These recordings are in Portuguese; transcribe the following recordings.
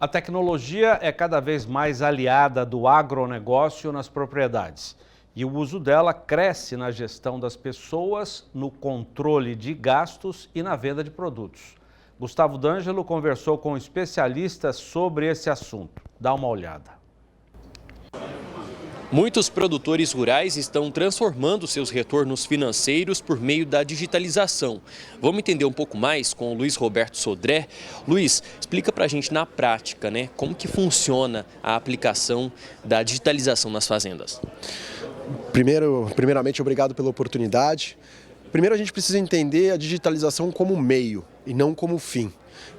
A tecnologia é cada vez mais aliada do agronegócio nas propriedades e o uso dela cresce na gestão das pessoas, no controle de gastos e na venda de produtos. Gustavo D'Angelo conversou com especialistas sobre esse assunto. Dá uma olhada. Muitos produtores rurais estão transformando seus retornos financeiros por meio da digitalização. Vamos entender um pouco mais com o Luiz Roberto Sodré. Luiz, explica pra gente na prática, como que funciona a aplicação da digitalização nas fazendas. Primeiramente, obrigado pela oportunidade. Primeiro, a gente precisa entender a digitalização como meio e não como fim.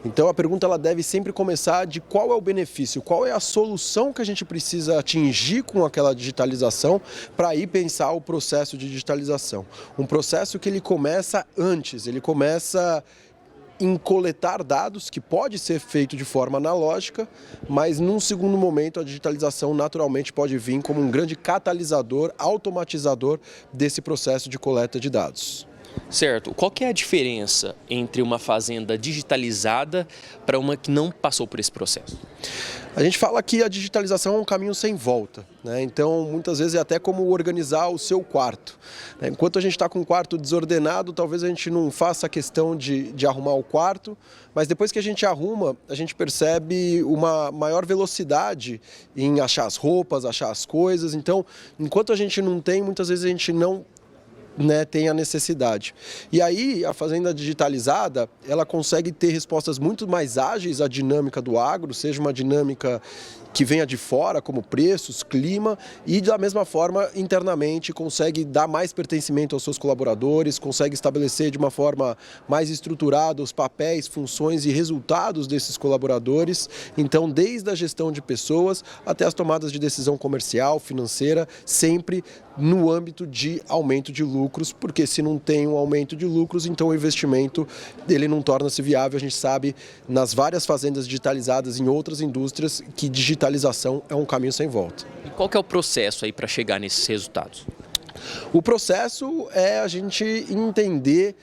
Então a pergunta ela deve sempre começar de qual é o benefício, qual é a solução que a gente precisa atingir com aquela digitalização para aí pensar o processo de digitalização. Um processo que ele começa antes, ele começa em coletar dados, que pode ser feito de forma analógica, mas num segundo momento a digitalização naturalmente pode vir como um grande catalisador, automatizador desse processo de coleta de dados. Certo. Qual que é a diferença entre uma fazenda digitalizada para uma que não passou por esse processo? A gente fala que a digitalização é um caminho sem volta, Então, muitas vezes é até como organizar o seu quarto. Enquanto a gente está com um quarto desordenado, talvez a gente não faça a questão de arrumar o quarto, mas depois que a gente arruma, a gente percebe uma maior velocidade em achar as roupas, achar as coisas. Então, enquanto a gente não tem, muitas vezes a gente não tem a necessidade. E aí a fazenda digitalizada, ela consegue ter respostas muito mais ágeis à dinâmica do agro, seja uma dinâmica que venha de fora, como preços, clima, e da mesma forma, internamente, consegue dar mais pertencimento aos seus colaboradores, consegue estabelecer de uma forma mais estruturada os papéis, funções e resultados desses colaboradores. Então, desde a gestão de pessoas até as tomadas de decisão comercial, financeira, sempre no âmbito de aumento de lucros, porque se não tem um aumento de lucros, então o investimento ele não torna-se viável. A gente sabe, nas várias fazendas digitalizadas em outras indústrias, que digitalização é um caminho sem volta. E qual que é o processo aí para chegar nesses resultados? O processo é a gente entender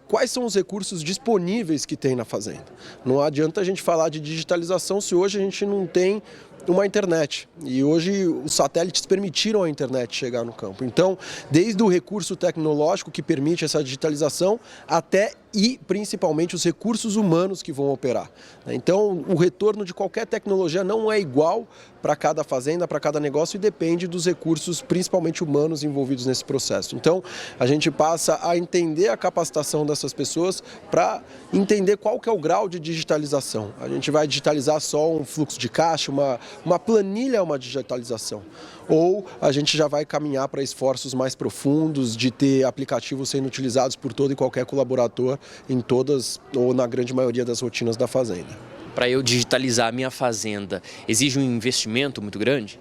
quais são os recursos disponíveis que tem na fazenda. Não adianta a gente falar de digitalização se hoje a gente não tem uma internet. E hoje os satélites permitiram a internet chegar no campo. Então, desde o recurso tecnológico que permite essa digitalização até e principalmente os recursos humanos que vão operar. Então, o retorno de qualquer tecnologia não é igual para cada fazenda, para cada negócio e depende dos recursos, principalmente humanos, envolvidos nesse processo. Então, a gente passa a entender a capacitação dessas pessoas para entender qual que é o grau de digitalização. A gente vai digitalizar só um fluxo de caixa, uma planilha é uma digitalização. Ou a gente já vai caminhar para esforços mais profundos de ter aplicativos sendo utilizados por todo e qualquer colaborador em todas ou na grande maioria das rotinas da fazenda. Para eu digitalizar a minha fazenda, exige um investimento muito grande?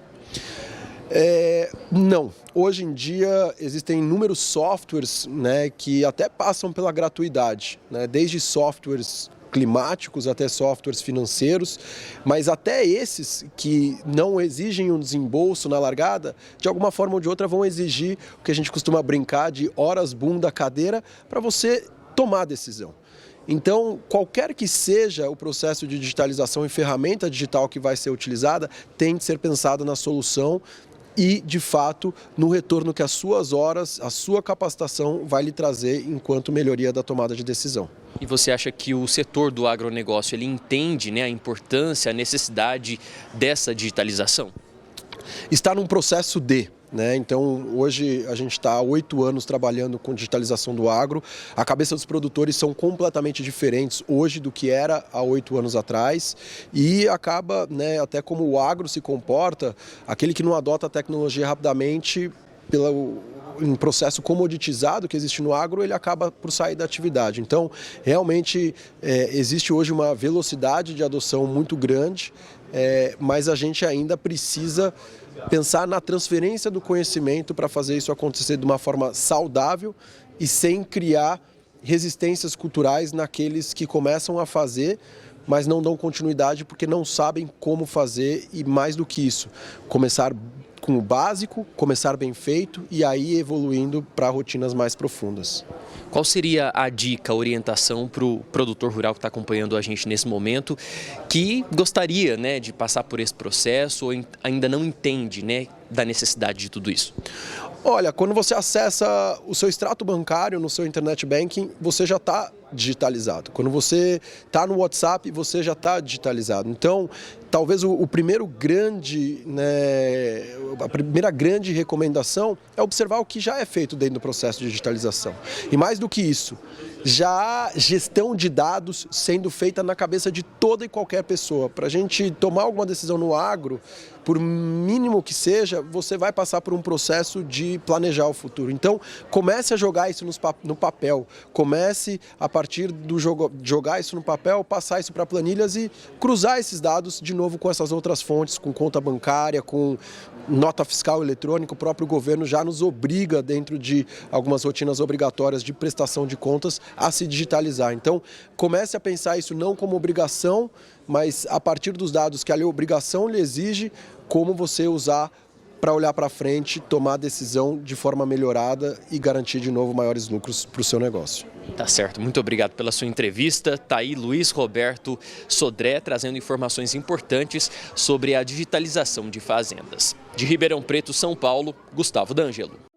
Não. Hoje em dia existem inúmeros softwares que até passam pela gratuidade, desde softwares climáticos até softwares financeiros, mas até esses que não exigem um desembolso na largada, de alguma forma ou de outra vão exigir o que a gente costuma brincar de horas bunda cadeira para você tomar a decisão. Então, qualquer que seja o processo de digitalização e ferramenta digital que vai ser utilizada, tem de ser pensada na solução e, de fato, no retorno que as suas horas, a sua capacitação vai lhe trazer enquanto melhoria da tomada de decisão. E você acha que o setor do agronegócio ele entende a importância, a necessidade dessa digitalização? Está num processo de. Então, hoje a gente está há 8 anos trabalhando com digitalização do agro. A cabeça dos produtores são completamente diferentes hoje do que era há 8 anos atrás. E acaba, até como o agro se comporta, aquele que não adota a tecnologia rapidamente, em processo comoditizado que existe no agro, ele acaba por sair da atividade. Então, realmente, existe hoje uma velocidade de adoção muito grande, mas a gente ainda precisa pensar na transferência do conhecimento para fazer isso acontecer de uma forma saudável e sem criar resistências culturais naqueles que começam a fazer, mas não dão continuidade porque não sabem como fazer e, mais do que isso, começar com o básico, começar bem feito e aí evoluindo para rotinas mais profundas. Qual seria a dica, a orientação para o produtor rural que está acompanhando a gente nesse momento, que gostaria, né, de passar por esse processo ou ainda não entende, né, da necessidade de tudo isso? Olha, quando você acessa o seu extrato bancário no seu internet banking, você já está digitalizado. Quando você está no WhatsApp, você já está digitalizado. Então, talvez a primeira grande recomendação é observar o que já é feito dentro do processo de digitalização. E mais do que isso, já há gestão de dados sendo feita na cabeça de toda e qualquer pessoa. Para a gente tomar alguma decisão no agro, por mínimo que seja, você vai passar por um processo de planejar o futuro. Então, comece a jogar isso no papel. Comece, a partir do jogar isso no papel, passar isso para planilhas e cruzar esses dados de novo com essas outras fontes, com conta bancária, com nota fiscal eletrônica. O próprio governo já nos obriga, dentro de algumas rotinas obrigatórias de prestação de contas, a se digitalizar. Então, comece a pensar isso não como obrigação, mas a partir dos dados que a obrigação lhe exige, como você usar para olhar para frente, tomar decisão de forma melhorada e garantir de novo maiores lucros para o seu negócio. Tá certo, muito obrigado pela sua entrevista. Tá aí Luiz Roberto Sodré trazendo informações importantes sobre a digitalização de fazendas. De Ribeirão Preto, São Paulo, Gustavo D'Angelo.